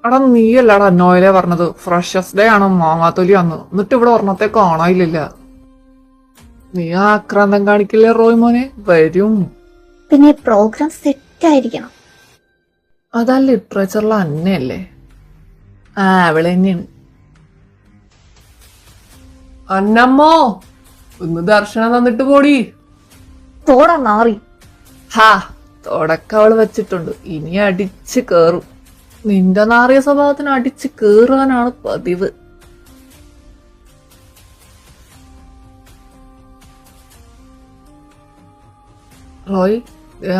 എടാ നീയല്ലടാ നോയിലെ പറഞ്ഞത് ഫ്രഷസ് ഡേ ആണ് മാങ്ങാത്തൊലി അന്ന്. എന്നിട്ട് ഇവിടെ ഒരെണ്ണത്തെ കാണാനില്ല. നീ ആക്രാന്തം കാണിക്കില്ലേ റോയ് മോനെ? വരും. പിന്നെ പ്രോഗ്രാം സെറ്റ് ആയിരിക്കണം. അതാ ലിറ്ററേച്ചറിൽ അന്നയല്ലേ? അവള് തന്നെയാണ്. അന്നമ്മോ ഒന്ന് ദർശനം തന്നിട്ട് പോടി. തോടാ നാറി. ഹാ തുടക്കം അവള് വെച്ചിട്ടുണ്ട്. ഇനി അടിച്ച് കേറും. നിന്റെ നാറിയ സ്വഭാവത്തിന് അടിച്ച് കേറാനാണ് പതിവ്. റോയ്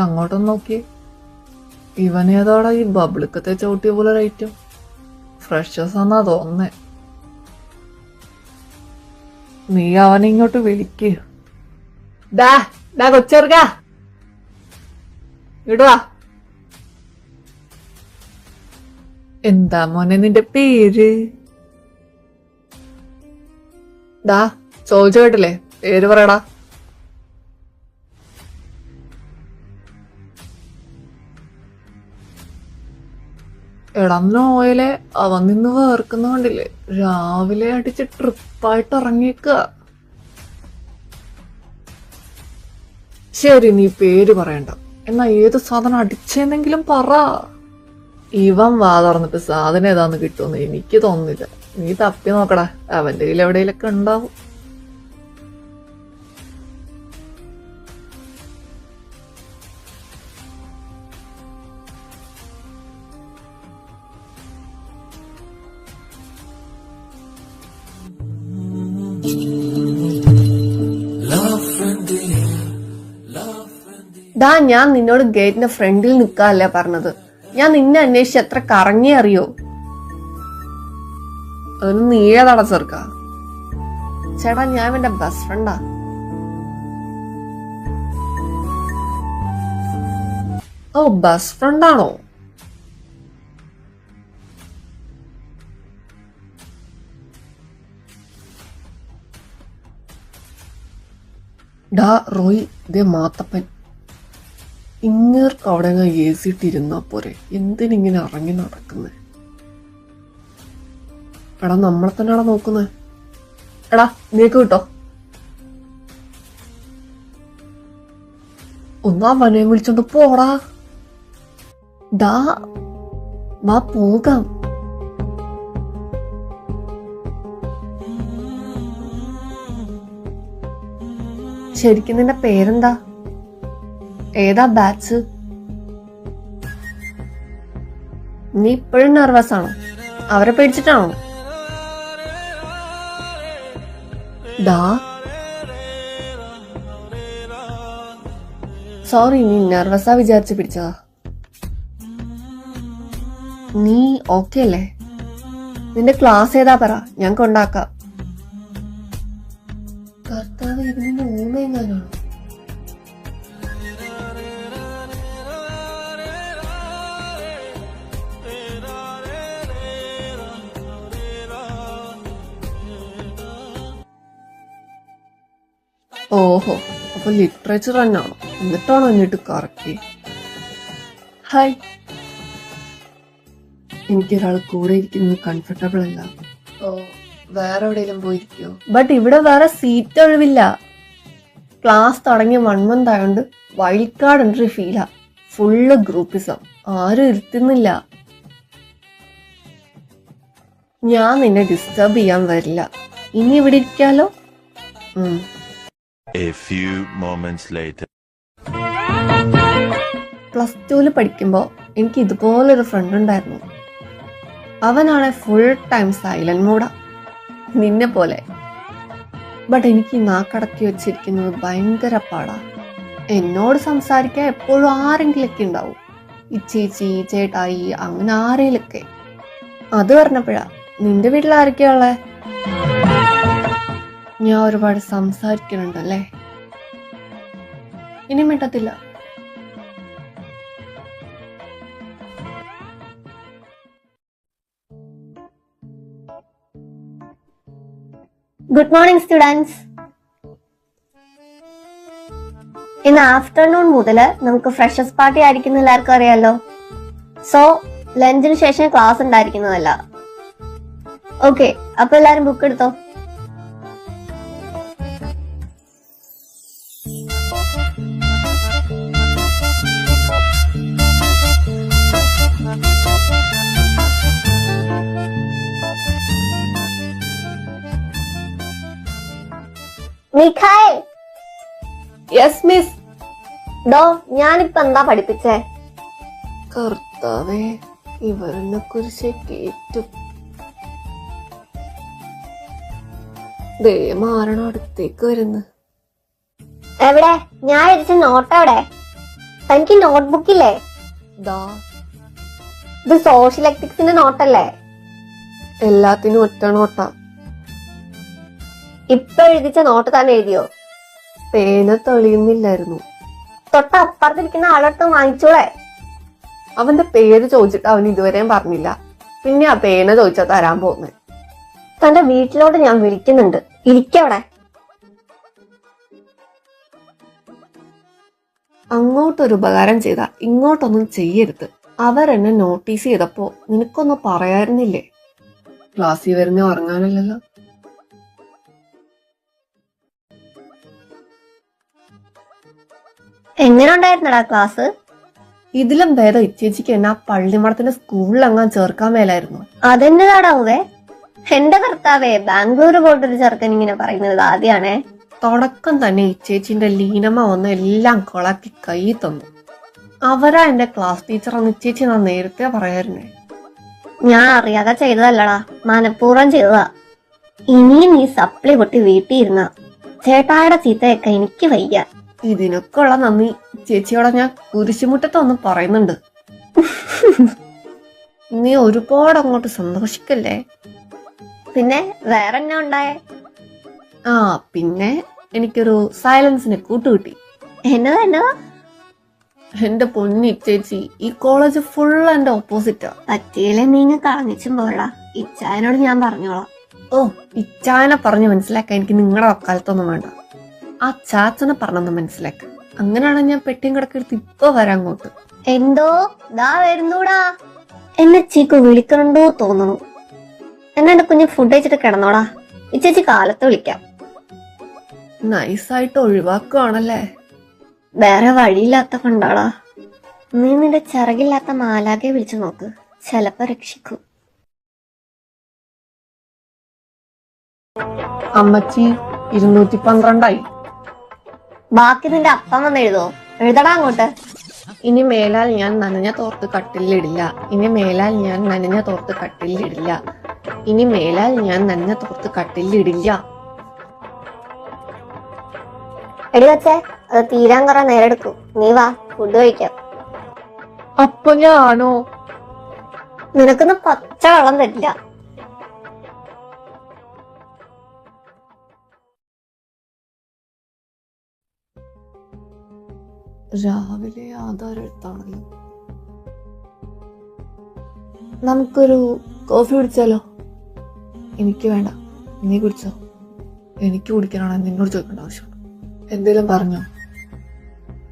അങ്ങോട്ടൊന്ന് നോക്കിയേ. ഇവനേതോടെ ഈ ബബിളിക്കത്തെ ചവിട്ടിയ പോലെ ഒരു ഐറ്റം. ഫ്രഷേഴ്സ് ആന്നാ തോന്നേ. നീ അവനെ ഇങ്ങോട്ട് വിളിക്ക്. ഡാ കൊച്ചെറുക്ക ഇടുവാ. എന്താ മോനെ നിന്റെ പേര്? ഡാ ചോദിച്ചു കേട്ടില്ലേ? പേര് പറയടാ. എടന്നോയിലെ അവൻ നിന്ന് വേർക്കുന്ന കണ്ടില്ലേ? രാവിലെ അടിച്ച് ട്രിപ്പായിട്ട് ഇറങ്ങിയേക്ക. ശരി നീ പേര് പറയണ്ട. എന്നാ ഏത് സാധനം അടിച്ചെന്നെങ്കിലും പറ. ഇവൻ വാ തുറന്നിട്ട് സാധനം ഏതാന്ന് കിട്ടുമെന്ന് എനിക്ക് തോന്നുന്നില്ല. നീ തപ്പി നോക്കടാ, അവന്റെ കയ്യിൽ എവിടെയെങ്കിലൊക്കെ ഉണ്ടാവും. ദാ ഞാൻ നിന്നോട് ഗേറ്റിന്റെ ഫ്രണ്ടിൽ നിൽക്കാല്ലേ പറഞ്ഞത്. ഞാൻ നിന്നെ അന്വേഷിച്ച് എത്ര കറങ്ങി അറിയോ? അതിന് നീ ഏതാടാ ചെറുക്ക? ചേട്ടാ ഞാൻ എന്റെ ബെസ്റ്റ് ഫ്രണ്ടാ. ഓ ബെസ്റ്റ് ഫ്രണ്ടാണോ? ഡാ റോയ് ഇതേ മാത്തപ്പൻ. ഇങ്ങേർക്ക് അവിടെ എ സി ഇട്ടിരുന്നാ പോരെ, എന്തിനിങ്ങനെ ഇറങ്ങി നടക്കുന്നേ? എടാ നമ്മളെ തന്നെയാടാ നോക്കുന്നേ. എടാ നീക്ക് കിട്ടോ? ഒന്നാ വനയെ വിളിച്ചോണ്ട് പോടാ. ഡാ വാ പോകാം. ശരിക്കും നിന്റെ പേരെന്താ? ഏതാ ബാച്ച്? നീ ഇപ്പോഴും നെർവസ് ആണോ? അവരെ പേടിച്ചിട്ടാണോ? ഡാ സോറി, നീ നെർവസാ വിചാരിച്ച് പിടിച്ചതാ. നീ ഓക്കെ അല്ലേ? നിന്റെ ക്ലാസ് ഏതാ പറ, ഞാൻ കൊണ്ടാക്കാം. കർത്താവ് ഇതിന് മൂന്നെങ്ങാനാണോ? ഓഹോ, അപ്പൊ ലിറ്ററേച്ചർ തന്നെയാണോ? എന്നിട്ടാണോ എന്നിട്ട് കറക്കി? ഹായ്, എനിക്കൊരാൾ കൂടെ ഇരിക്കുന്നത് കംഫർട്ടബിൾ അല്ല. ഓ വേറെ എവിടെയെങ്കിലും പോയിരിക്കോ? ബട്ട് ഇവിടെ വേറെ സീറ്റ് ഒഴിവില്ല. ക്ലാസ് തുടങ്ങിയ 1 month ആയോണ്ട് വൈൽഡ് കാർഡ് എൻട്രി ഫീലാ. ഫുള്ള് ഗ്രൂപ്പിസം, ആരും ഇരുത്തുന്നില്ല. ഞാൻ നിന്നെ ഡിസ്റ്റർബ് ചെയ്യാൻ വരില്ല. ഇനി ഇവിടെ ഇരിക്കാലോ. A few moments later. +2 പഠിക്കുമ്പോ എനിക്ക് ഇതുപോലൊരു ഫ്രണ്ട് ഉണ്ടായിരുന്നു. അവനാണെ ഫുൾ ടൈം സൈലന്റ് മൂഡാ, നിന്നെ പോലെ. ബട്ട് എനിക്ക് നാക്കടക്കി വെച്ചിരിക്കുന്നത് ഭയങ്കര പാടാ. എന്നോട് സംസാരിക്കാൻ എപ്പോഴും ആരെങ്കിലൊക്കെ ഉണ്ടാവും. ഇച്ചേച്ചി, ചേട്ടായി, അങ്ങനെ ആരെങ്കിലൊക്കെ. അത് പറഞ്ഞപ്പോഴാ നിന്റെ വീട്ടിൽ ആരൊക്കെയാ ഉള്ളേ? ഞാൻ ഒരുപാട് സംസാരിക്കുന്നുണ്ടല്ലേ? ഇനി മിണ്ടത്തില്ല. Good morning students. ഇന്ന് ആഫ്റ്റർനൂൺ മുതൽ നമുക്ക് ഫ്രഷേഴ്സ് പാർട്ടി ആയിരിക്കും എല്ലാവർക്കും അറിയാലോ. സോ ലഞ്ചിന് ശേഷം ക്ലാസ് ഉണ്ടായിരിക്കുന്നതല്ല. ഓക്കെ, അപ്പൊ എല്ലാരും ബുക്ക് എടുത്തോ. മിഖായ്, യെസ് മിസ്. ഡോ ഞാനിപ്പോ എന്താ പഠിപ്പിച്ചേ? കർത്താവേ, ഇവരെന്നെ കുറിച്ച് കേറ്റും. ദേ മാരണം അടുത്തേക്ക് വരുന്നു. എവിടെ? ഞാൻ എഴുതിച്ച നോട്ട് എവിടെ? തനിക്ക് നോട്ട്ബുക്കില്ലേ? ദാ ഇത് സോഷ്യൽ എത്തിക്സിന്റെ നോട്ടല്ലേ? എല്ലാത്തിനും ഒറ്റ നോട്ടാ. ഇപ്പൊ എഴുതിച്ച നോട്ട് താൻ എഴുതിയോ? പേന തെളിയുന്നില്ലായിരുന്നു. തൊട്ട അപ്പുറത്തിരിക്കുന്ന ആളടുത്ത് വാങ്ങിച്ചോളെ. അവന്റെ പേര് ചോദിച്ചിട്ട് അവൻ ഇതുവരെയും പറഞ്ഞില്ല. പിന്നെ ആ പേന ചോദിച്ചാ തരാൻ പോകുന്നത്. തന്റെ വീട്ടിലോട്ട് ഞാൻ വിളിക്കുന്നുണ്ട്, ഇരിക്കവിടെ. അങ്ങോട്ടൊരു ഉപകാരം ചെയ്താ ഇങ്ങോട്ടൊന്നും ചെയ്യരുത്. അവരെന്നെ നോട്ടീസ് ചെയ്തപ്പോ നിനക്കൊന്നും പറയായിരുന്നില്ലേ? ക്ലാസ്സിൽ വരുന്ന ഉറങ്ങാനല്ലല്ലോ. എങ്ങനെ ഉണ്ടായിരുന്നടാ ക്ലാസ്? ഇതിലും ഭേദം ഇച്ചേച്ചിക്ക് എന്നെ ആ പള്ളിമടത്തിന്റെ സ്കൂളിലെങ്ങാൻ ചേർക്കാൻ മേലായിരുന്നു. അതെന്നതാടാവേ? എന്റെ കർത്താവേ, ബാംഗ്ലൂർ പോയിട്ടൊരു ചെറുക്കൻ ഇങ്ങനെ പറയുന്നത് ആദ്യാണേ. തുടക്കം തന്നെ ഇച്ചേച്ചിന്റെ ലീനമ്മ വന്ന് എല്ലാം കൊളാക്കി കൈ തന്നു. അവരാ എന്റെ ക്ലാസ് ടീച്ചറാന്ന് ഇച്ചേച്ചി ഞാൻ നേരത്തെ പറയായിരുന്നേ. ഞാൻ അറിയാതെ ചെയ്തതല്ലടാ, മനഃപൂർവ്വം ചെയ്തതാ. ഇനിയും നീ സപ്ലി പൊട്ടി വീട്ടിൽ ഇരുന്ന ചേട്ടായുടെ ചീത്തയൊക്കെ എനിക്ക് വയ്യ. ഇതിനൊക്കെ ഉള്ള നന്ദി ചേച്ചിയോടെ ഞാൻ കുരിശുമുറ്റത്തൊന്ന് പറയുന്നുണ്ട്. നീ ഒരുപാട് അങ്ങോട്ട് സന്തോഷിക്കല്ലേ. പിന്നെ വേറെ എന്നാ ഉണ്ടായേ? ആ പിന്നെ എനിക്കൊരു സൈലൻസിനെ കൂട്ടുകിട്ടി. എന്നതാ? എന്റെ പൊന്നി ചേച്ചി, ഈ കോളേജ് ഫുൾ എന്റെ ഓപ്പോസിറ്റാ. പറ്റിയില്ലേ നീങ്ങ കളഞ്ഞിച്ചും പോരാ. ഇച്ചായനോട് ഞാൻ പറഞ്ഞോളാം. ഓ, ഇച്ചായനെ പറഞ്ഞ് മനസ്സിലാക്കാൻ എനിക്ക് നിങ്ങളുടെ വക്കാലത്തൊന്നും വേണ്ട. ആ ചാച്ചനെ പറഞ്ഞൊന്ന് മനസ്സിലാക്ക. അങ്ങനെയാണ് ഞാൻ പെട്ടിയും കിടക്കെടുത്ത് ഇപ്പൊ വരാം അങ്ങോട്ട്. എന്തോ ദാ വരുന്നൂടാ. എന്നെ ചീക്കു വിളിക്കണുണ്ടോ തോന്നുന്നു. എന്നെ കുഞ്ഞ് ഫുഡ് കഴിച്ചിട്ട് കിടന്നോടാ. ഇച്ചേച്ചി കാലത്ത് വിളിക്കാം. നൈസായിട്ട് ഒഴിവാക്കുവാണല്ലേ. വേറെ വഴിയില്ലാത്ത കൊണ്ടാടാ. നീ നിന്റെ ചിറകില്ലാത്ത മാലാകെ വിളിച്ചു നോക്ക്, ചെലപ്പോ രക്ഷിക്കും. അമ്മച്ചി 212 ബാക്കി നിന്റെ അപ്പം വന്ന് എഴുതോ? എഴുതടാ അങ്ങോട്ട്. ഇനി മേലാൽ ഞാൻ നനഞ്ഞ തോർത്ത് കട്ടിലിടില്ല. ഇനി മേലാൽ ഞാൻ നനഞ്ഞ തോർത്ത് കട്ടിലിടില്ല. ഇനി മേലാൽ ഞാൻ നനഞ്ഞ തോർത്ത് കട്ടിലിടില്ല. എടി വച്ചേ, അത് തീരാൻ കുറെ നേരം എടുക്കും. നീ വാ, ഫുഡ് കഴിക്കാം. അപ്പൊ ഞാനോ? നിനക്കൊന്നും പച്ച വെള്ളം തരില്ല. രാവിലെ ആധാരം എടുത്താണല്ലോ. നമുക്കൊരു കോഫി കുടിച്ചാലോ? എനിക്ക് വേണ്ട, നീ കുടിച്ചോ. എനിക്ക് കുടിക്കാനാണ് നിന്നോട് ചോദിക്കേണ്ട ആവശ്യമുണ്ട്. എന്തേലും പറഞ്ഞോ?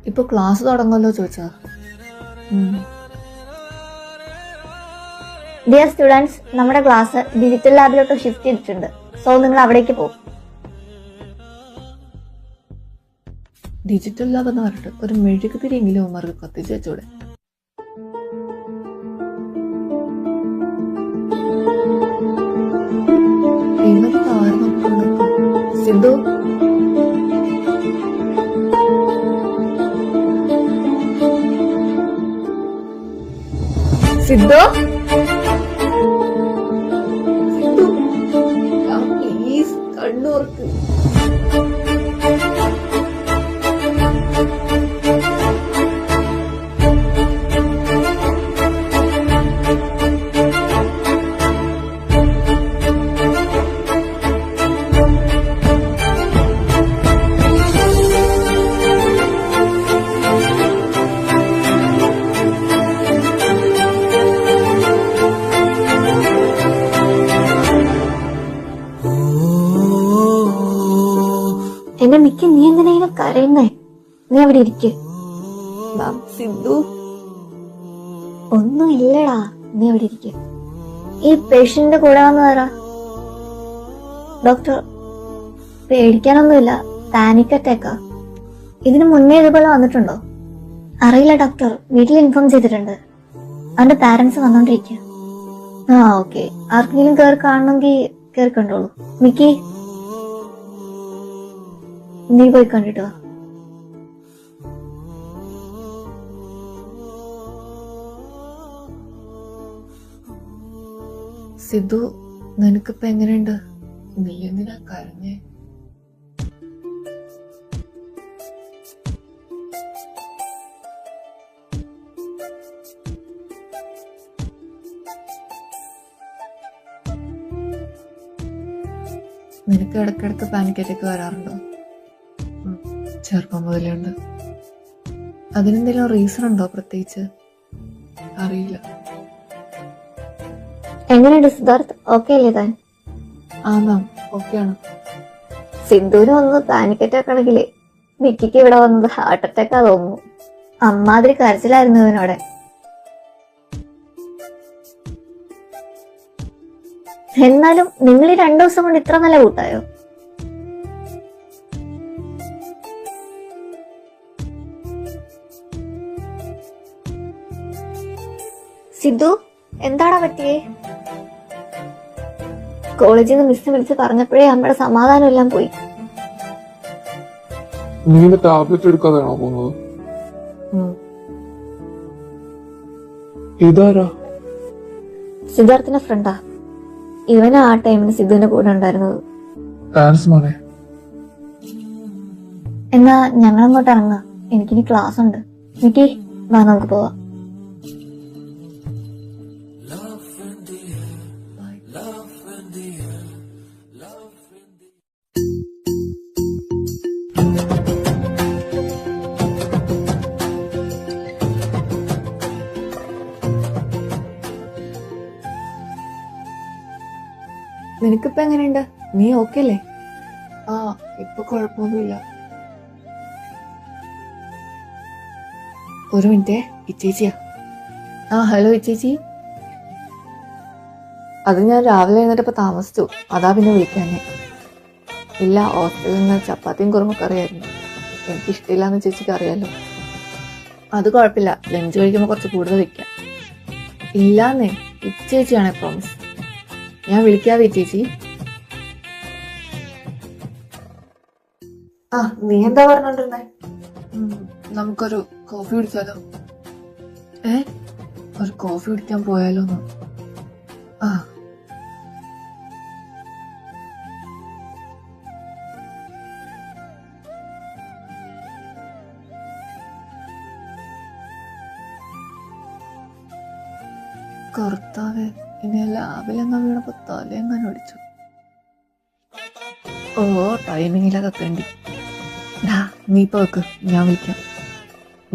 ഇപ്പൊ ക്ലാസ് തുടങ്ങല്ലോ ചോദിച്ചാ. ഡിയർ സ്റ്റുഡൻസ്, നമ്മുടെ ക്ലാസ് ഡിജിറ്റൽ ലാബിലോട്ട് ഷിഫ്റ്റ് ചെയ്തിട്ടുണ്ട്. സോ നിങ്ങൾ അവിടേക്ക് പോകും. ഡിജിറ്റൽ ലാബ് എന്ന് പറഞ്ഞിട്ട് ഒരു മെഴുകുതിരിയെങ്കിലും അവന്മാർക്ക് കത്തിച്ച് വെച്ചൂടെ? സിന്ധു, സിദ്ധു, പ്ലീസ് കണ്ണുറക്ക്. എന്നെ മിക്ക നീ എന്തിനാ കരയുന്നേ? നീ അവിടെ ഇരിക്ക്. സിദ്ധു, ഒന്നും ഇല്ലടാ, നീ അവിടെ ഇരിക്കുക. ഈ പേഷ്യന്റിന്റെ കൂടെ വന്നതാരാ? ഡോക്ടർ, പേടിക്കാനൊന്നുമില്ല, പാനിക് അറ്റാക്കാ. ഇതിനു മുന്നേ ഇതുപോലെ വന്നിട്ടുണ്ടോ? അറിയില്ല ഡോക്ടർ, വീട്ടിൽ ഇൻഫോം ചെയ്തിട്ടുണ്ട്. അവന്റെ പാരന്റ്സ് വന്നോണ്ടിരിക്കുക. ആ ഓക്കെ, ആർക്കെങ്കിലും കേറി കാണണമെങ്കിൽ കേറി കണ്ടോളൂ. മിക്കി, നീ പോയി കണ്ടിട്ട് വാ. സിദ്ധു, നിനക്കിപ്പോ എങ്ങനെയുണ്ട്? നീ എന്തിനാ കരഞ്ഞേ? നിനക്ക് ഇടയ്ക്കിടയ്ക്ക് പാനിക് അറ്റാക്ക് വരാറുണ്ടോ? ചെറുപ്പം മുതലേ ഉണ്ട്. അതിനെന്തെങ്കിലും റീസൺ ഉണ്ടോ പ്രത്യേകിച്ച്? അറിയില്ല. എങ്ങനെയുണ്ട് സിദ്ധാർത്ഥ്? ഓക്കെ അല്ലേ താൻ? ആ മാം, ഓക്കെയാണ്. സിദ്ധുവിന് വന്നത് പാനിക് അറ്റാക്ക് ആണെങ്കിലേ മിക്കിക്ക് ഇവിടെ വന്നത് ഹാർട്ട് അറ്റാക്കാ തോന്നുന്നു. അമ്മാതിരി കരച്ചിലായിരുന്നു ഇവനോടെ. എന്നാലും നിങ്ങൾ ഈ 2 ദിവസം കൊണ്ട് ഇത്ര നല്ല കൂട്ടായോ? സിദ്ധു, എന്താടാ പറ്റിയേ? കോളേജിൽ നിന്ന് മിസ് വിളിച്ച് പറഞ്ഞപ്പോഴേ അമ്മയുടെ സമാധാനം എല്ലാം പോയി. നീ ടാബ്ലറ്റ് എടുക്കാതെയാണോ പോകുന്നത്? ഇതാരാ? സിദ്ധാർത്ഥിന്റെ ഫ്രണ്ടാ. ഇവനാ ആ ടൈമിന് സിദ്ധുവിന്റെ കൂടെ ഉണ്ടായിരുന്നത്. താങ്ക്സ് മോനെ. എന്നാ ഞങ്ങളങ്ങോട്ട് ഇറങ്ങാം, എനിക്കിനി ക്ലാസ് ഉണ്ട്. മിക്കി, വാ നമുക്ക് പോവാം. നിനക്കിപ്പോ എങ്ങനെയുണ്ട്? നീ ഓക്കെ അല്ലേ? ആ, ഇപ്പൊ കുഴപ്പമൊന്നുമില്ല. ഒരു മിനിറ്റേ, ഇച്ചേച്ചിയാ. ആ ഹലോ ഇച്ചേച്ചി. അത് ഞാൻ രാവിലെ എഴുന്നേറ്റപ്പോ താമസിച്ചു, അതാ പിന്നെ വിളിക്കാനേ. ഇല്ല, ഹോസ്റ്റലിൽ നിന്ന് ചപ്പാത്തിയും കുറുമക്കറിയായിരുന്നു. എനിക്കിഷ്ടമില്ലാന്ന് ചേച്ചിക്ക് അറിയാലോ. അത് കുഴപ്പമില്ല, ലഞ്ച് കഴിക്കുമ്പോൾ കുറച്ച് കൂടുതൽ വയ്ക്കാം. ഇല്ലാന്നേ, ഇച്ചേച്ചിയാണേ പ്രോമിസ്. ഞാൻ വിളിക്കാവേ ചേച്ചി. ആ, നീ എന്താ പറഞ്ഞോണ്ടിരുന്നേ? നമുക്കൊരു കോഫി കുടിച്ചാലോ? ഒരു കോഫി കുടിക്കാൻ പോയാലോന്ന്? ആ, കർത്താവേ, ഇനി ലാബിലെങ്ങാൻ വീണപ്പോ തലയെങ്ങാനും അടിച്ചു. ഓ, ടൈമിങ്ങിലൊക്കെ കണ്ടി. നീ ഇപ്പൊ വെക്ക്, ഞാൻ വിളിക്കാം.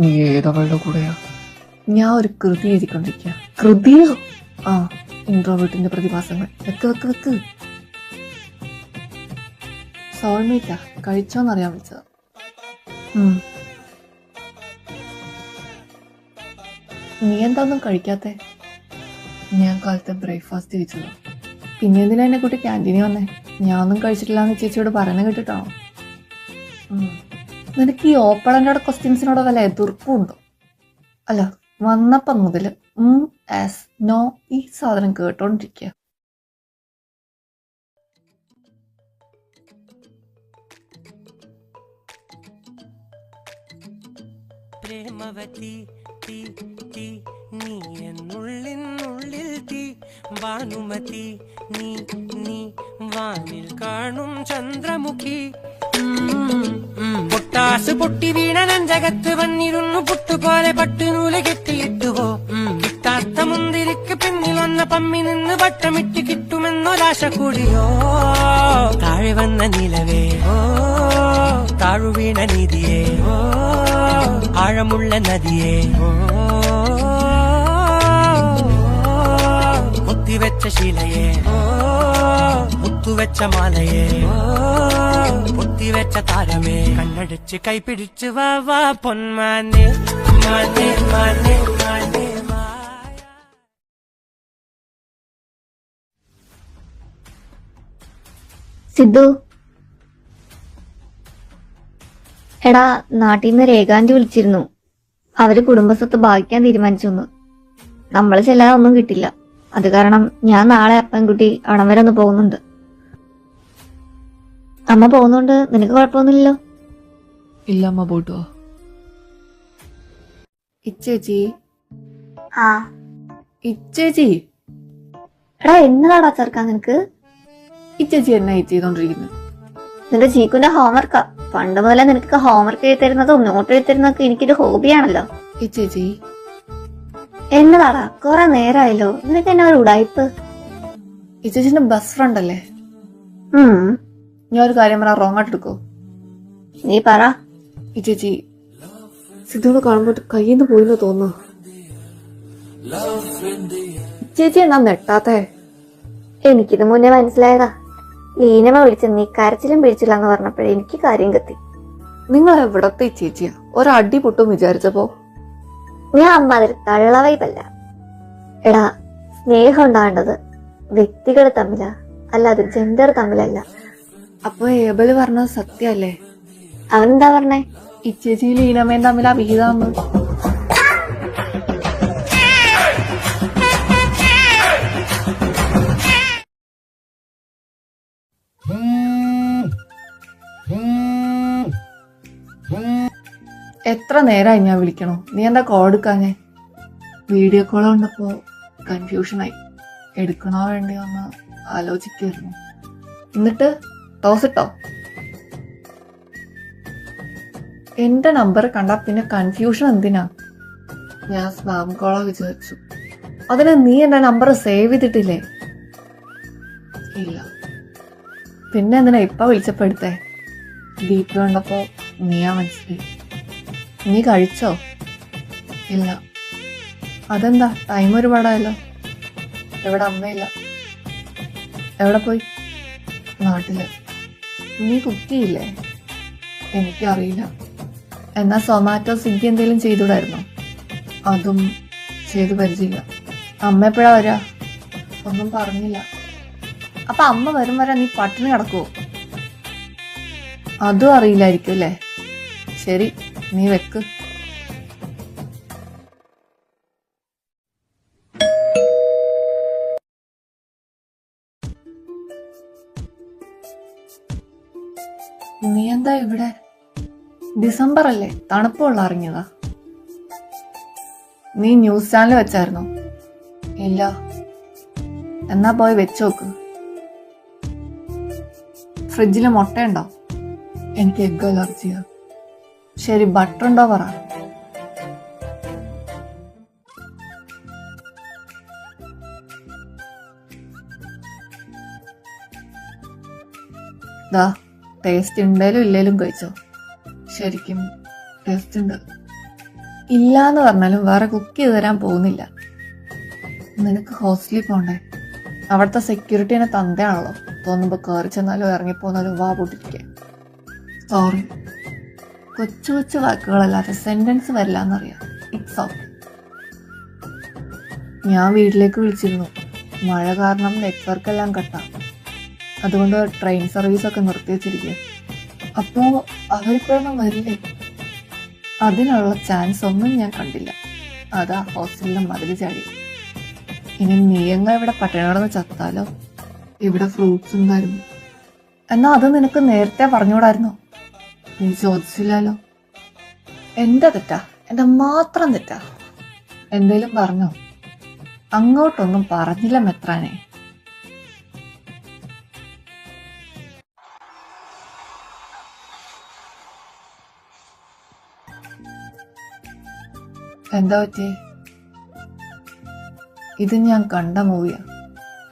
നീ ഏതവളുടെ കൂടെയാ? ഞാൻ ഒരു കൃതി എഴുതിക്കൊണ്ടിരിക്കുക. കൃതിയോ? ആ, ഇൻട്രോവേർട്ടിന്റെ പ്രതിഭാസങ്ങൾ. വെക്ക് വെക്ക് വെക്ക്. സോൾമേറ്റാ, കഴിച്ചോന്നറിയാൻ വിളിച്ചതാ. നീ എന്താ ഒന്നും കഴിക്കാത്തെ? ഞാൻ കാലത്തെ ബ്രേക്ക്ഫാസ്റ്റ് കഴിച്ചതാ. പിന്നെ എന്തിനാ എന്നെ കൂട്ടി ക്യാൻറ്റീനിൽ വന്നേ? ഞാൻ ഒന്നും കഴിച്ചിട്ടില്ലാന്ന് ചേച്ചിയോട് പറയുന്നത് കേട്ടിട്ടാണോ? നിനക്ക് ഈ ഓപ്പണന്റെ ക്വസ്റ്റ്യൻസിനോട് വല്ല എതിർപ്പുണ്ടോ? അല്ല, വന്നപ്പം മുതല് ആസ് നോ ഈ സാധനം കേട്ടോണ്ടിരിക്കുക. പ്രേമവതി തീ തീ നീ എന്നുള്ളിനുള്ളിൽ തീ ഭാനുമതി നീ നീ വാനിൽ കാണും ചന്ദ്രമുഖി. പൊട്ടാസ് പൊട്ടി വീണ നെഞ്ചകത്ത് വന്നിരുന്നു പുട്ടുപോലെ പട്ടുനൂല് കെട്ടിയിട്ടുവോ. കിട്ടാത്ത മുന്തിരിക്ക് പിന്നിൽ വന്ന പമ്മി നിന്ന് വട്ടമിട്ട് കിട്ടുമെന്നൊരാശ കൂടിയോ. താഴെ വന്ന നിലവേ ഓ, താഴു വീണ നിധിയേ ഓ, ആഴമുള്ള നദിയേ ഓ, കൊത്തിവെച്ച ശിലയേ ഓ, മുത്തുവെച്ച മാലയേ ഓ, പൊത്തിവെച്ച താരമേ കണ്ണടിച്ച് കൈപിടിച്ച് വാ വാ പൊന്മാനെ മാനേ മാനേ മാനേ. സിദ്ധു, എടാ നാട്ടിൽ നിന്ന് രേഖാന്റി വിളിച്ചിരുന്നു. അവര് കുടുംബസ്വത്ത് ഭാഗിക്കാൻ തീരുമാനിച്ചു. നമ്മൾ ചെല്ലാതെ ഒന്നും കിട്ടില്ല. അത് കാരണം ഞാൻ നാളെ പെൺകുട്ടി അവിടം വരെ ഒന്ന് പോകുന്നുണ്ട്. അമ്മ പോകുന്നുണ്ട്, നിനക്ക് കുഴപ്പമൊന്നുമില്ലല്ലോ? ഇല്ല അമ്മ പോട്ടോ. ഇച്ചേച്ചി ആ ഇച്ചേച്ചി എടാ, എന്നതാടാ ചെറുക്കാൻ നിനക്ക്? ഇച്ചേച്ചി എന്നാ ഈ ചെയ്തോണ്ടിരിക്കുന്നത്? നിന്റെ ചീക്കുന്റെ ഹോംവർക്കാ. പണ്ട് മുതലേ നിനക്ക് ഹോംവർക്ക് എഴുതരുന്നതും നോട്ട് എഴുതരുന്നതൊക്കെ എനിക്കൊരു ഹോബിയാണല്ലോ. ഇച്ചേച്ചി എന്നതാടാ, കുറെ നേരമായല്ലോ. നിനക്ക് എന്നാ ഒരു ഉടായിപ്പ്? ഇച്ചേച്ചിന്റെ ബെസ്റ്റ് ഫ്രണ്ട് അല്ലേ? ഞാൻ ഒരു കാര്യം പറഞ്ഞാൽ റോങ് ആയിട്ട് എടുക്കോ? നീ പറ. ഇച്ചേച്ചി സിദ്ധുവിനെ കാണുമ്പോൾ കയ്യിൽ നിന്ന് പോയിന്ന് തോന്നുന്നു. ചേച്ചി എന്നാ നെട്ടാത്തേ? എനിക്കിത് മുന്നേ മനസ്സിലായതാ. ലീനമ വിളിച്ച് നീ കരച്ചിലും പിടിച്ചില്ല എന്ന് പറഞ്ഞപ്പോഴേ എനിക്ക് കാര്യം കത്തി. നിങ്ങൾ എവിടത്തെ ചേച്ചിയാ? ഒരടി പൊട്ടും വിചാരിച്ചപ്പോ ഞാൻ അമ്മ അതിൽ തള്ളവൈബല്ല. എടാ, സ്നേഹം ഉണ്ടാവേണ്ടത് വ്യക്തികൾ തമ്മിലാ, അല്ലാതെ ജെൻഡർ തമ്മിലല്ല. അപ്പൊ ഏബല് പറഞ്ഞത് സത്യല്ലേ? അവനെന്താ പറഞ്ഞേ? ഇച്ചേച്ചി ലീനമ്മയും തമ്മിൽ അഭിഹിതാന്ന്. എത്ര നേരമായി ഞാൻ വിളിക്കണോ? നീ എന്താ കോൾ എടുക്കാഞ്ഞേ? വീഡിയോ കോൾ കണ്ടപ്പോ കൺഫ്യൂഷനായി. എടുക്കണോ വേണ്ടിയോ എന്ന് ആലോചിക്കായിരുന്നു. എന്നിട്ട് ടോസിട്ടോ? എന്റെ നമ്പർ കണ്ടാ പിന്നെ കൺഫ്യൂഷൻ എന്തിനാ? ഞാൻ സ്പാം കോളോ വിചാരിച്ചു. അതിന് നീ എന്റെ നമ്പർ സേവ് ചെയ്തിട്ടില്ലേ? ഇല്ല. പിന്നെ എന്തിനാ ഇപ്പൊ വിളിച്ചപ്പോ എടുത്തേ? ഡീപ്പ് കണ്ടപ്പോ നീയാ മനസ്സിലായി. നീ കഴിച്ചോ? ഇല്ല. അതെന്താ ടൈം ഒരുപാടായല്ലോ? എവിടെ അമ്മയില്ല. എവിടെ പോയി? നാട്ടില്. നീ കുക്ക് ചെയ്യില്ലേ? എനിക്കറിയില്ല. എന്നാ സൊമാറ്റോ സ്വിഗ്ഗി എന്തെങ്കിലും ചെയ്തൂടായിരുന്നോ? അതും ചെയ്തു പരിചയമില്ല. അമ്മ എപ്പോഴാ വരാ? ഒന്നും പറഞ്ഞില്ല. അപ്പൊ അമ്മ വരും വരെ നീ പട്ടിണി കിടക്കുവോ? അതും അറിയില്ലായിരിക്കും അല്ലേ? ശരി, നീ വെക്ക്. നീ എന്താ ഇവിടെ? ഡിസംബർ അല്ലേ, തണുപ്പുള്ള ഇറങ്ങിയതാ. നീ ന്യൂസ് ചാനൽ വെച്ചായിരുന്നോ? ഇല്ല. എന്നാ പോയി വെച്ചോക്ക്. ഫ്രിഡ്ജില് മുട്ടയുണ്ടോ? എനിക്ക് എഗ് അലർജിയാ. ശരി, ബട്ടർ ഉണ്ടോ പറ. ദാ, ടേസ്റ്റ് ഉണ്ടേലും ഇല്ലേലും കഴിച്ചോ. ശരിക്കും ടേസ്റ്റ് ഉണ്ട്. ഇല്ലാന്ന് പറഞ്ഞാലും വേറെ കുക്ക് ചെയ്ത് തരാൻ പോകുന്നില്ല. നിനക്ക് ഹോസ്റ്റലിൽ പോണ്ടേ? അവിടുത്തെ സെക്യൂരിറ്റിനെ തന്തയാണല്ലോ. തോന്നുമ്പോ കയറി ചെന്നാലും ഇറങ്ങിപ്പോന്നാലും വാ പൊട്ടിരിക്കുക. സോറി. കൊച്ചു കൊച്ചു വാക്കുകളല്ലാതെ സെന്റൻസ് വരില്ല എന്നറിയാം. It's okay. ഞാൻ വീട്ടിലേക്ക് വിളിച്ചിരുന്നു. മഴ കാരണം നെറ്റ്വർക്ക് എല്ലാം കട്ടാം. അതുകൊണ്ട് ട്രെയിൻ സർവീസ് ഒക്കെ നിർത്തി വെച്ചിരിക്കുക. അപ്പോ അവരിപ്പോഴൊന്നും വരില്ലേ? അതിനുള്ള ചാൻസ് ഒന്നും ഞാൻ കണ്ടില്ല. അതാ ഹോസ്റ്റലിലെ മതിൽ ചാടി. ഇനി നീയങ്ങ ഇവിടെ പട്ടണോടന്ന് ചത്താലോ? ഇവിടെ ഫ്രൂട്ട്സ് ഉണ്ടായിരുന്നു. എന്നാ അത് നിനക്ക് നേരത്തെ പറഞ്ഞുകൂടായിരുന്നോ? നീ ചോദിച്ചില്ലല്ലോ. എന്റെ തെറ്റാ, എന്റെ മാത്രം തെറ്റാ. എന്തേലും പറഞ്ഞോ? അങ്ങോട്ടൊന്നും പറഞ്ഞില്ല മെത്രാനെ. എന്താ പറ്റി? ഇത് ഞാൻ കണ്ട മൂവിയാ.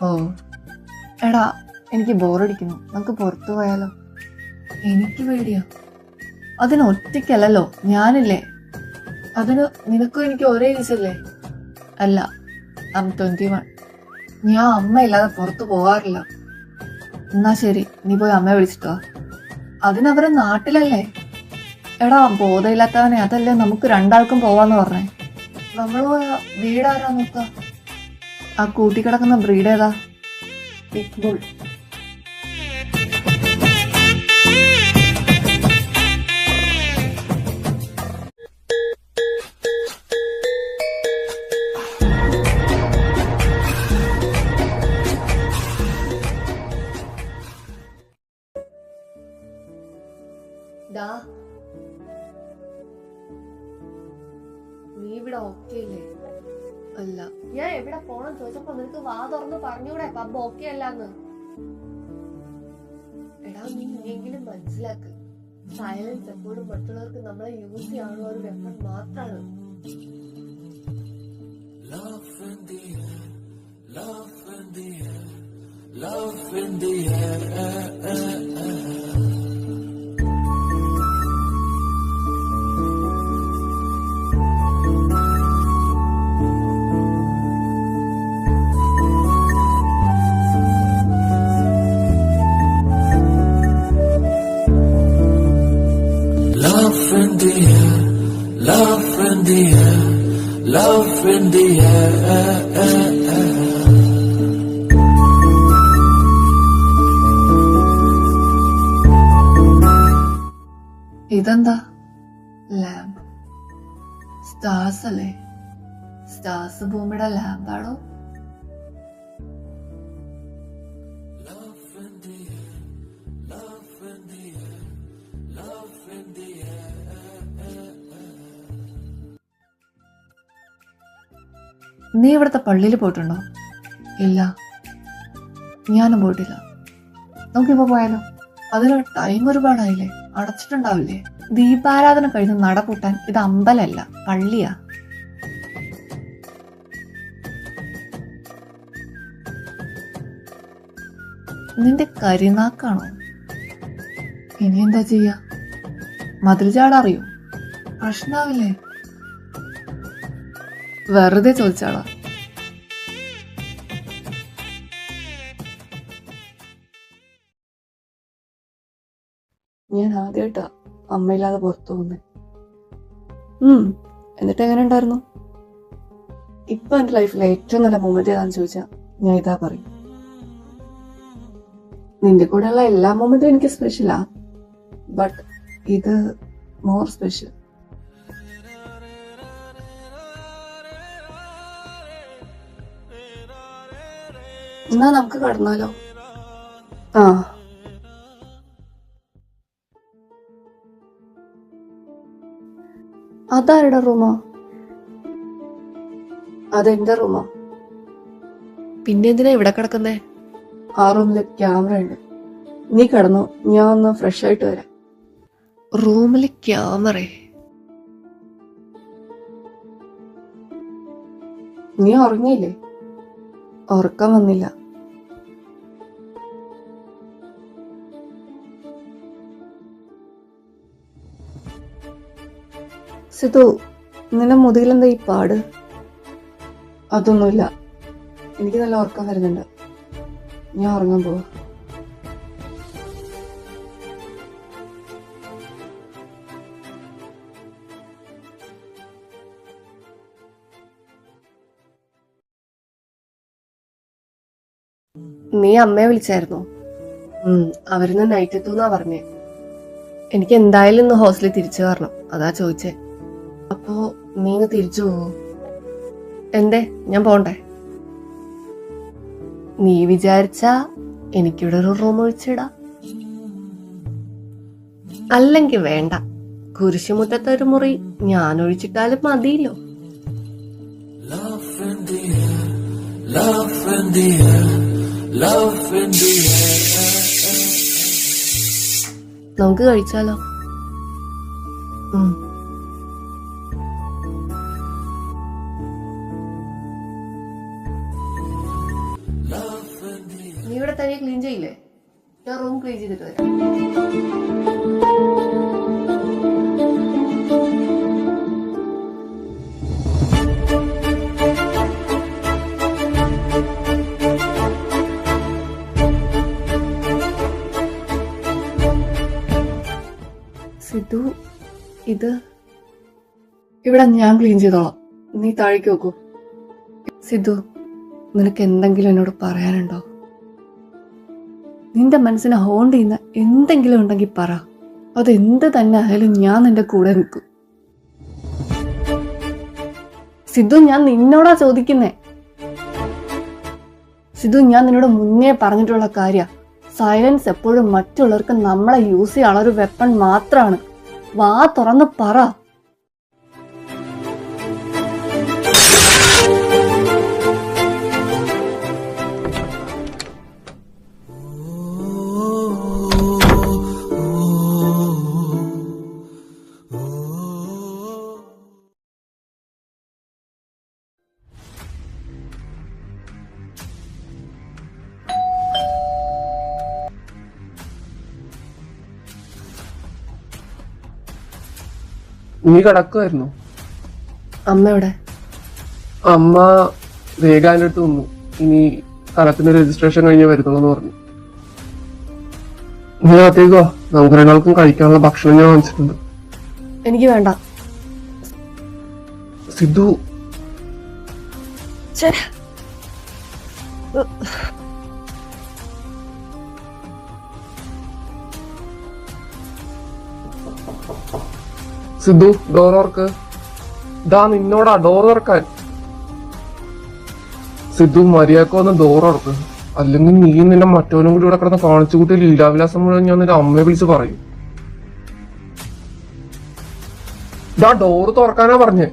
ഓ എടാ, എനിക്ക് ബോറടിക്കുന്നു. നമുക്ക് പുറത്തു പോയാലോ? എനിക്ക് പേടിയാ. അതിന് ഒറ്റയ്ക്കല്ലോ, ഞാനില്ലേ. അതിന് നിനക്കും എനിക്ക് ഒരേ ഏജല്ലേ? അല്ല, I'm 21. ഞാൻ അമ്മയില്ലാതെ പുറത്തു പോകാറില്ല. എന്നാ ശരി, നീ പോയി അമ്മയെ വിളിച്ചിട്ടോ. അതിനവര് നാട്ടിലല്ലേ? എടാ ബോധമില്ലാത്തവനെ, അതല്ലേ നമുക്ക് രണ്ടാൾക്കും പോവാന്ന് പറഞ്ഞേ. നമ്മൾ പോയ വീടാരാ നോക്ക? ആ കൂട്ടിക്കിടക്കുന്ന ബ്രീഡ് ഏതാ? Pit bull. ദാ നീ ഇവിടെ ഓക്കെ അല്ലേ? അല്ല. ഞാൻ എവിടെ പോണം ചോദിച്ചപ്പോ നിനക്ക് വാ തുറന്ന് പറഞ്ഞൂടെ പബ്ബ് ഓക്കെ അല്ലാന്ന്? എടാ നീ ഇനിയെങ്കിലും മനസ്സിലാക്ക്, സൈലൻസ് എപ്പോഴും മറ്റുള്ളവർക്ക് നമ്മളെ യൂസ് ചെയ്യാനുള്ള ഒരു വെപ്പൺ മാത്രാണ്. Love in the air, love in the air, love in the air. ഇതെന്താ? ലാമ്പ്. സ്റ്റാർസ് അല്ലേ? സ്റ്റാർസ് ഭൂമിയുടെ ലാമ്പാണോ? നീ ഇവിടുത്തെ പള്ളിയിൽ പോയിട്ടുണ്ടോ? ഇല്ല, ഞാനും പോയിട്ടില്ല. നമുക്കിപ്പോ പോയാലോ? അതിന് ടൈം ഒരുപാടായില്ലേ? അടച്ചിട്ടുണ്ടാവില്ലേ? ദീപാരാധന കഴിഞ്ഞ് നട പൂട്ടാൻ ഇത് അമ്പലല്ല, പള്ളിയാ. നിന്റെ കരിനാക്കാണോ? ഇനി എന്താ ചെയ്യാ? മതിൽ ചാടറിയോ? പ്രശ്നാവില്ലേ? വെറുതെ ചോദിച്ചാളാ. ഞാൻ ആദ്യമായിട്ടാ അമ്മയില്ലാതെ പുറത്തു പോകുന്നേ. എന്നിട്ട് എങ്ങനെ ഉണ്ടായിരുന്നു? ഇപ്പൊ എന്റെ ലൈഫിലെ ഏറ്റവും നല്ല മൊമെന്റ് ഏതാന്ന് ചോദിച്ചാ ഞാൻ ഇതാ പറയും. നിന്റെ കൂടെയുള്ള എല്ലാ മൊമെന്റും എനിക്ക് സ്പെഷ്യലാ, ബട്ട് ഇത് മോർ സ്പെഷ്യൽ. എന്നാ നമുക്ക് കടന്നാലോ? ആ, അതാരുടെ റൂമാ? അതെന്റെ റൂമാ. പിന്നെ എന്തിനാ ഇവിടെ കിടക്കുന്നേ? ആ റൂമില് ക്യാമറ ഉണ്ട്. നീ കിടന്നു, ഞാൻ ഒന്ന് ഫ്രഷ് ആയിട്ട് വരാം. റൂമില് ക്യാമറ? നീ ഉറങ്ങിയില്ലേ? ഉറക്കം വന്നില്ല. സിതു, നിന്റെ മുതുകിലെന്താ ഈ പാട്? അതൊന്നുമില്ല, എനിക്ക് നല്ല ഉറക്കം വരുന്നുണ്ട്. ഞാൻ ഉറങ്ങാൻ പോവാ. നീ അമ്മയെ വിളിച്ചായിരുന്നോ? അവരിന്ന് നൈറ്റ് എത്തുന്നാ പറഞ്ഞേ. എനിക്ക് എന്തായാലും ഇന്ന് ഹോസ്റ്റലിൽ തിരിച്ചു കയറണം, അതാ ചോദിച്ചേ. അപ്പോ നീ ഇന്ന് തിരിച്ചു പോവോ? എന്തേ, ഞാൻ പോണ്ടേ? നീ വിചാരിച്ചാ എനിക്കിവിടെ ഒരു റൂം ഒഴിച്ചിടാം. അല്ലെങ്കിൽ വേണ്ട, കുരിശുമുറ്റത്തെ ഒരു മുറി ഞാൻ ഒഴിച്ചിട്ടാലും മതിയല്ലോ. Love in the air, love in the air, love in the air. നമുക്ക് കഴിച്ചാലോ? നീ ഇവിടെ തനിയെ ക്ലീൻ ചെയ്യില്ലേ? ഞാൻ റൂം ക്ലീൻ ചെയ്തിട്ട് വരാം. സിതു, ഇത് ഇവിടെ ഞാൻ ക്ലീൻ ചെയ്തോളാം. നീ താഴേക്ക് നോക്കൂ. സിതു, നിനക്ക് എന്തെങ്കിലും എന്നോട് പറയാനുണ്ടോ? നിന്റെ മനസ്സിനെ ഹോണ്ട് ചെയ്യുന്ന എന്തെങ്കിലും ഉണ്ടെങ്കിൽ പറ. അതെന്ത് തന്നെ ആയാലും ഞാൻ നിന്റെ കൂടെ നിൽക്കും. സിതു, ഞാൻ നിന്നോടാ ചോദിക്കുന്നേ. സിതു, ഞാൻ നിന്നോട് മുന്നേ പറഞ്ഞിട്ടുള്ള കാര്യ, സൈലൻസ് എപ്പോഴും മറ്റുള്ളവർക്ക് നമ്മളെ യൂസ് ചെയ്യാനുള്ള ഒരു വെപ്പൺ മാത്രമാണ്. വാ തുറന്ന് പറ. നീ കിടക്കുമായിരുന്നു? അമ്മയുടെ അമ്മ വേഗാൻ്റെ അടുത്ത് വന്നു. ഇനി സ്ഥലത്തിന്റെ രജിസ്ട്രേഷൻ കഴിഞ്ഞ് വരുന്നുള്ളൂ പറഞ്ഞു. നീ അകത്തേക്കോ, നമുക്ക് രണ്ടാൾക്കും കഴിക്കാനുള്ള ഭക്ഷണം ഞാൻ വാങ്ങിച്ചിട്ടുണ്ട്. എനിക്ക് വേണ്ട. സിദ്ധു, സിദ്ധു ഡോർ തുറക്ക്. ദാ നിന്നോടാ ഡോർ തുറക്കാൻ. സിദ്ധു മര്യാദക്കൊന്ന് ഡോർ തുറക്ക്, അല്ലെങ്കിൽ നീ നിന്റെ മറ്റവനും കൂടി ഇവിടെ കിടന്ന് കാണിച്ചു കൂട്ടി ലീലാവിലാസം മുഴുവൻ ഞാൻ നിന്റെ അമ്മയെ വിളിച്ച് പറയും. ദാ ഡോറ് തുറക്കാനാ പറഞ്ഞേ.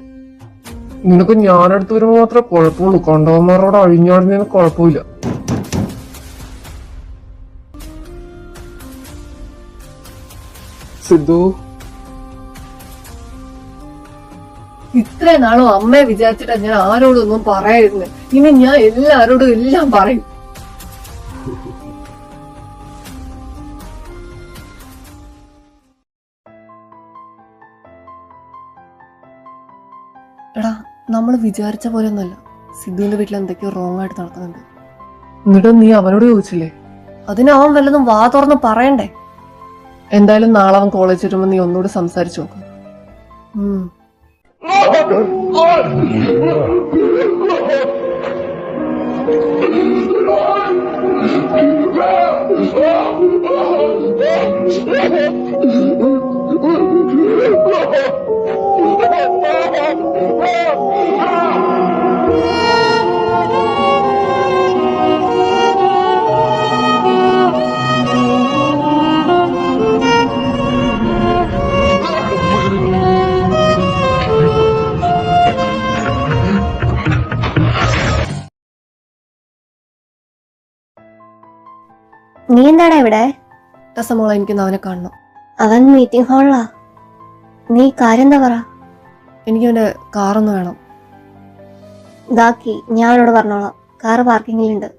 നിനക്ക് ഞാനടുത്ത് വരുമ്പോ മാത്രമേ കുഴപ്പമുള്ളൂ, കണ്ടവന്മാരോട് അഴിഞ്ഞാടുന്നതിന് കുഴപ്പമില്ല. സിദ്ധു, ഇത്ര നാളും അമ്മയെ വിചാരിച്ചിട്ടാ ഞാൻ ആരോടും ഒന്നും പറയായിരുന്നു. ഇനി ഞാൻ എല്ലാരോടും എല്ലാം പറയും. എടാ, നമ്മൾ വിചാരിച്ച പോലെ ഒന്നല്ല. സിദ്ധുവിന്റെ വീട്ടിൽ എന്തൊക്കെയോ റോങ് ആയിട്ട് നടക്കുന്നുണ്ട്. എന്നിട്ട് നീ അവനോട് ചോദിച്ചില്ലേ? അതിന് അവൻ വല്ലതും വാ തുറന്ന് പറയണ്ടേ? എന്തായാലും നാളെ അവൻ കോളേജ് വരുമ്പോ നീ ഒന്നുകൂടി സംസാരിച്ചു നോക്കും. നീ എന്താടാ ഇവിടെ? മോളെ, എനിക്ക് അവനെ കാണണം. അവൻ മീറ്റിംഗ് ഹാളിലാ. നീ കാര്യം എന്താ പറ? എനിക്ക് അവന്റെ കാറൊന്ന് വേണം. ഇതാക്കി ഞാൻ അവനോട് പറഞ്ഞോളാം. കാറ് പാർക്കിങ്ങിലുണ്ട്.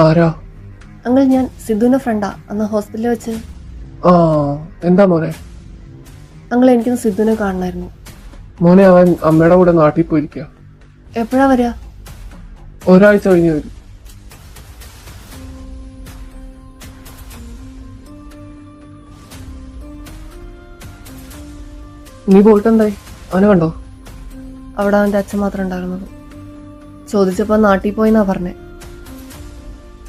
ആരാ? അങ്കിൾ, ഞാൻ സിദ്ധുവിന്റെ ഫ്രണ്ടാ. അന്ന് ഹോസ്പിറ്റലിൽ വെച്ച്. ആ, എന്താ മോനെ? അങ്കിൾ, എനിക്കൊന്ന് സിദ്ധുവിനെ കാണണമായിരുന്നു. മോനെ, അവൻ അമ്മയുടെ കൂടെ നാട്ടിൽ പോയിരിക്കുക. എപ്പോഴാ വരിക? ഒരാഴ്ച കഴിഞ്ഞ് വരും. നീ പോയിട്ടെന്തായി? അവനെ കണ്ടോ? അവിടെ അവന്റെ അച്ഛൻ മാത്രം ഉണ്ടായിരുന്നത്. ചോദിച്ചപ്പോ നാട്ടിൽ പോയിന്നാ പറഞ്ഞേ.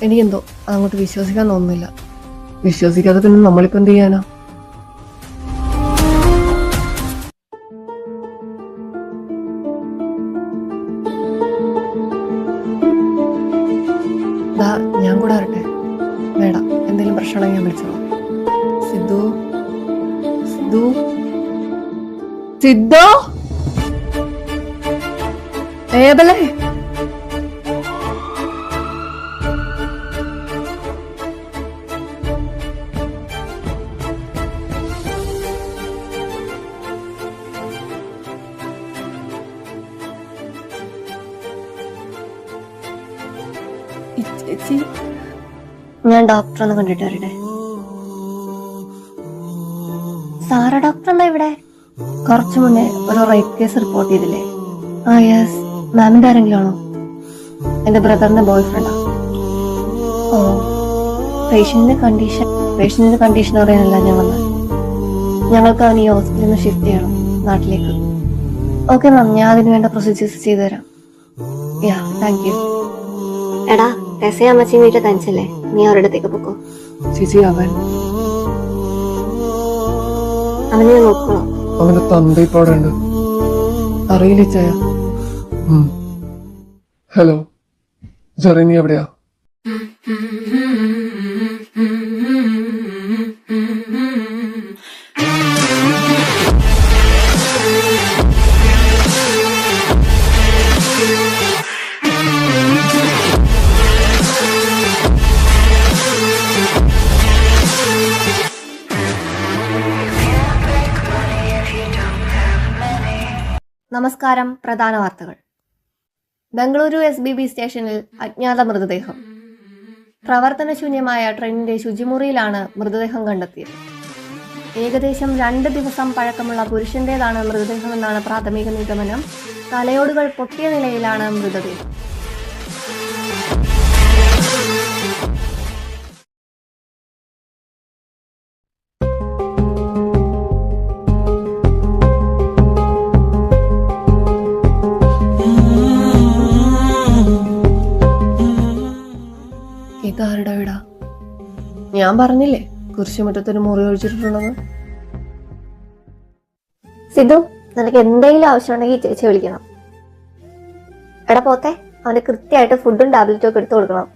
എനിക്കെന്തോ അങ്ങോട്ട് വിശ്വസിക്കാൻ തോന്നുന്നില്ല. വിശ്വസിക്കാതെ പിന്നെ നമ്മളിപ്പോ എന്ത് ചെയ്യാനാ? ഞാൻ കൂടെ വരട്ടെ? വേണ്ട, എന്തെങ്കിലും പ്രശ്നമാണെങ്കിൽ ഞാൻ വിളിച്ചോളാം. സിദ്ധു, സിദ്ധു, സിദ്ധു, ഏബലേ. ഞാൻ ഡോക്ടർ ഒന്ന് കണ്ടിട്ട് വരട്ടെ. സാറ ഡോക്ടർ എന്താ ഇവിടെ? കുറച്ചു മുന്നേ ഒരു റേപ്പ് കേസ് റിപ്പോർട്ട് ചെയ്തില്ലേ? ആ യെസ്. മാമിന്റെ ആരെങ്കിലും ആണോ? എന്റെ ബ്രദറിന്റെ ബോയ് ഫ്രണ്ടാ. ഓ, പേഷ്യന്റിന്റെ കണ്ടീഷൻ അറിയാനല്ല ഞാൻ വന്നത്. ഞങ്ങൾക്ക് അവൻ ഈ ഹോസ്പിറ്റലിൽ നിന്ന് ഷിഫ്റ്റ് ചെയ്യണം നാട്ടിലേക്ക്. ഓക്കെ മാം, ഞാൻ അതിന് വേണ്ട പ്രൊസീജിയേഴ്സ് ചെയ്തു തരാം. യാ, താങ്ക് യു. എടാ, ടെസയും അമ്മച്ചിയും വീട്ടിൽ തനിച്ചല്ലേ, നീ അവരുടെ അടുത്തേക്ക് പൊക്കോ. ചേച്ചി അവനെ ഞാൻ നോക്കണോ? അവന്റെ തന്ത ഇപ്പൊ അവിടെ ഉണ്ട്. അറിയില്ല ചായ. ഹലോ ജെറി, നീ എവിടെയാ? നമസ്കാരം. പ്രധാന വാർത്തകൾ. ബംഗളൂരു SBB സ്റ്റേഷനിൽ അജ്ഞാത മൃതദേഹം. പ്രവർത്തനശൂന്യമായ ട്രെയിനിന്റെ ശുചിമുറിയിലാണ് മൃതദേഹം കണ്ടെത്തിയത്. ഏകദേശം 2 ദിവസം പഴക്കമുള്ള പുരുഷന്റേതാണ് മൃതദേഹമെന്നാണ് പ്രാഥമിക നിഗമനം. തലയോടുകൾ പൊട്ടിയ നിലയിലാണ് മൃതദേഹം. ഇതാരുടെ വീടാ? ഞാൻ പറഞ്ഞില്ലേ കുരിശുമുറ്റത്തൊരു മുറി ഒഴിച്ചിട്ടുണ്ടെന്ന്. സിദ്ധു, നിനക്ക് എന്തെങ്കിലും ആവശ്യമുണ്ടെങ്കിൽ ചേച്ചി വിളിക്കണം. എടാ പോത്തെ, അവന് കൃത്യമായിട്ട് ഫുഡും ടാബ്ലറ്റും ഒക്കെ എടുത്തു കൊടുക്കണം.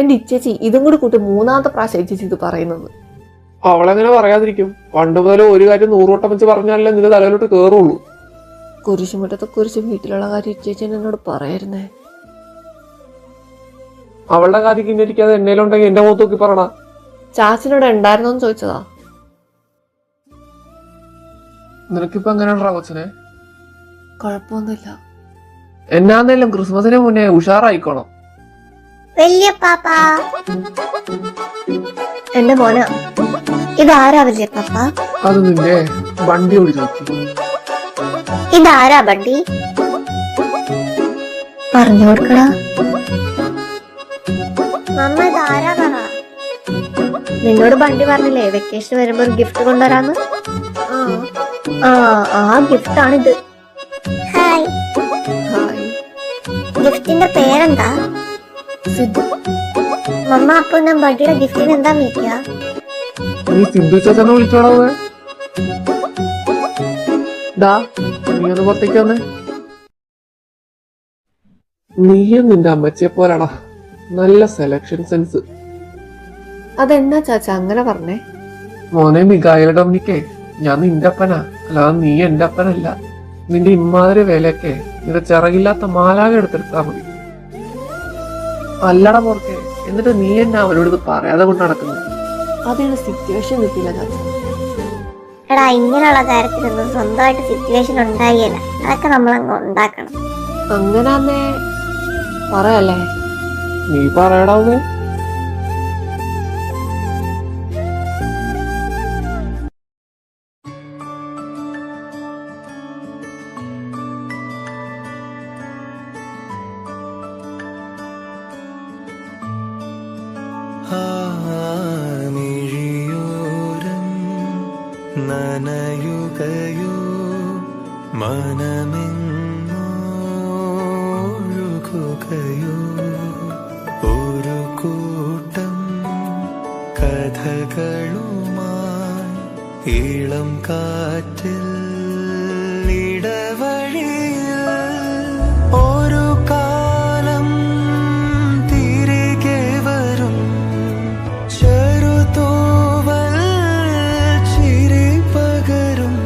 എന്റെ ഇച്ചേച്ചി ഇതും കൂടി കൂട്ടി 3ാമത്തെ പ്രാവശ്യം ഇച്ചേച്ചി ഇത് പറയുന്നത്. അവളെങ്ങനെ പറയാതിരിക്കും? പണ്ട് മുതൽ ഒരു കാര്യം 100 വട്ടം വെച്ച് പറഞ്ഞാലേ നിന്റെ തലയിലോട്ട് കേറുള്ളൂ. കുരിശുമുറ്റത്തെ കുരിശ് വീട്ടിലുള്ള കാര്യം ഇച്ചേച്ചി എന്നോട് പറയായിരുന്നേ. അവളുടെ കാര്യം കിന്നിരിക്കാതെ എന്നേലുണ്ടെങ്കിൽ എന്റെ മുഖത്ത് നോക്കി പറയണ. ചാച്ചനോട് ഉണ്ടായിരുന്നോന്ന് ചോദിച്ചതാ. നിനക്കിപ്പോ എങ്ങനെയാ കൊച്ചിനെ? കുഴപ്പമൊന്നുമില്ല. എന്നാന്നേലും ക്രിസ്മസിന് മുന്നേ ഉഷാറായിക്കോണം. വലിയ പാപ്പ, എന്റെ മോന, ഇതാരാ വലിയ പാപ്പ? അത് നിന്റെ വണ്ടി ഓടിച്ചു നോക്കി. ഇതാരാ ബണ്ടി? പറഞ്ഞു കൊടുക്കടാ. മമ്മ ഇതാരാ പറ. നിന്നോട് ബണ്ടി പറഞ്ഞില്ലേ വെക്കേഷൻ വരുമ്പോ ഒരു ഗിഫ്റ്റ് കൊണ്ടുവരാന്ന്? ആ ഗിഫ്റ്റ് ആണിത്. ഹായ്. ഗിഫ്റ്റിന്റെ പേരെന്താ? സിദ്ധു. മമ്മ, അപ്പൊ ഞാൻ ബണ്ടിയുടെ ഗിഫ്റ്റിന് എന്താ വിളിക്കുക? നീ സിന്ധു ചേച്ചനെ വിളിച്ചോടാ. ഡാ, നീ ഒന്ന് പുറത്തേക്ക് വന്നേ. നീയും നിന്റെ അമ്മച്ചിയെ പോലാടാ. നല്ല സെലക്ഷൻ സെൻസ്. അതെന്നാ ചാച്ച അങ്ങനെ പറഞ്ഞേ? മോനെ മികായല ഡൊമിനിക്കേ, ഞാൻ നിന്റെ അപ്പനാ, അല്ലാതെ നീ എന്റെ അപ്പനല്ല. നിന്റെ ഇമ്മാതിരി വേലയൊക്കെ നിന്റെ ചിറകില്ലാത്ത മാലാക എടുത്തെടുത്താ മതി. അല്ലട പുറത്തെ, എന്നിട്ട് നീ എന്നെ അവനോട് ഇത് പറയാതെ കൊണ്ട് നടക്കുന്നത്. അതിന് സിറ്റുവേഷൻ കിട്ടിയില്ല ചാച്ച. എടാ, ഇങ്ങനെയുള്ള കാര്യത്തിലൊന്നും സ്വന്തമായിട്ട് സിറ്റുവേഷൻ ഉണ്ടായില്ല. അതൊക്കെ നമ്മളങ്ങ് ഉണ്ടാക്കണം. അങ്ങനാന്നേ പറയല്ലേ? നീ പറയടാവേ. മിഴിയോരം നനയുകയോ മനമെങ്ങോഴുകയോ ഒരു കൂട്ടം കഥകളുമായി ഇളം കാറ്റിൽ ഇടവഴിയിൽ ഒരു കാലം തിരികെ വരും. ചെറുതൂവൽ ചിരി പകരും.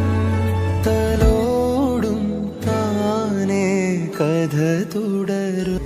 തലോടും താനേ കഥ തുടരും.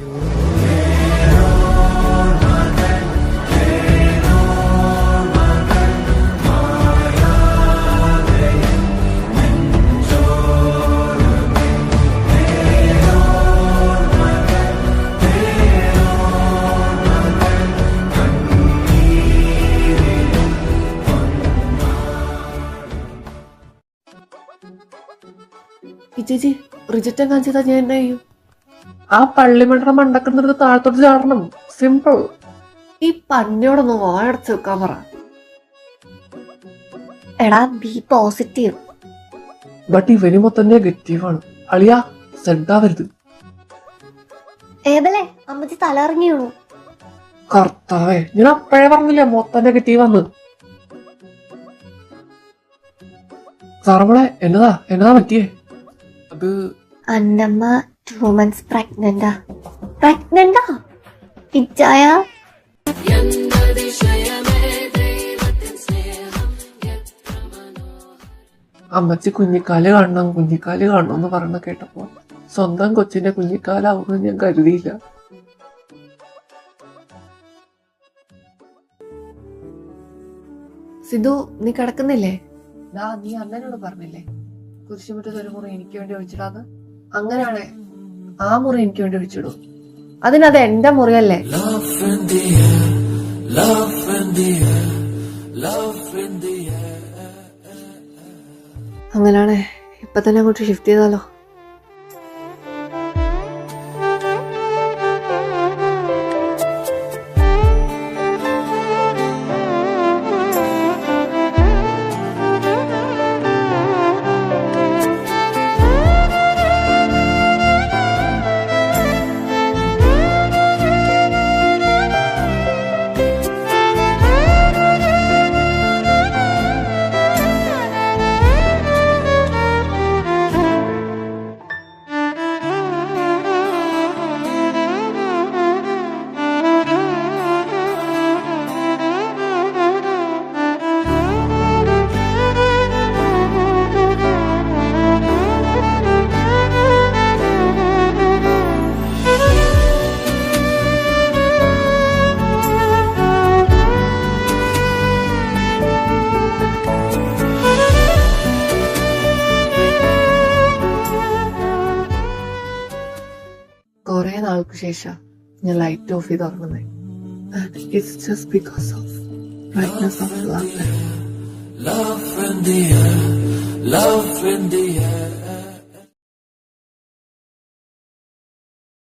ഇച്ചേച്ചി റിജക്റ്റ് കാണിച്ചതാ, ഞാൻ എന്നാ ചെയ്യും? ആ പള്ളിമണ്ഡലം മണ്ടക്കുന്നിടത്ത് താഴത്തോട്ട് ചാടണം. സിമ്പിൾ. ഈ പന്നയോടൊന്ന് വായടച്ച് വെക്കാൻ പറ. എടാ, ബി പോസിറ്റീവ്. ബട്ട് ഇവന് മൊത്തം നെഗറ്റീവാണ്. അളിയാ, സെഡാവരുത്. ഏതല്ലേ അമ്മച്ചി തലറിഞ്ഞു വീണു. കർത്താവേ, ഞാൻ അപ്പഴേ പറഞ്ഞില്ലേ മൊത്തം നെഗറ്റീവ് വന്ന്. സാറമ്മളെ എന്നതാ പറ്റിയേ? അത് അന്നമ്മ 2 months പ്രഗ്നന്റാ ഇച്ചായ. അമ്മച്ചി കുഞ്ഞിക്കാല് കാണണം എന്ന് പറഞ്ഞ കേട്ടപ്പോ സ്വന്തം കൊച്ചിന്റെ കുഞ്ഞിക്കാലാവുമെന്ന് ഞാൻ കരുതിയില്ല. സിധു, നീ കിടക്കുന്നില്ലേ? നീ അണ്ണനോട് പറഞ്ഞില്ലേ കുരിശുമുറ്റത്ത് ഒരു മുറി എനിക്ക് വേണ്ടി ഒഴിച്ചിടാന്ന്? അങ്ങനെയാണേ ആ മുറി എനിക്ക് വേണ്ടി ഒഴിച്ചിടൂ. അതിനത് എന്റെ മുറിയല്ലേ? Love in the air, love in the air, love in the air. അങ്ങനെയാണേ ഇപ്പൊ തന്നെ അങ്ങോട്ട് ഷിഫ്റ്റ് ചെയ്താലോ? കുറെ നാൾക്ക് ശേഷം ഞാൻ ലൈറ്റ് ഓഫ് ചെയ്ത് ഉറങ്ങുന്നേ. It's just because of brightness of love. Love in the air, love in the air.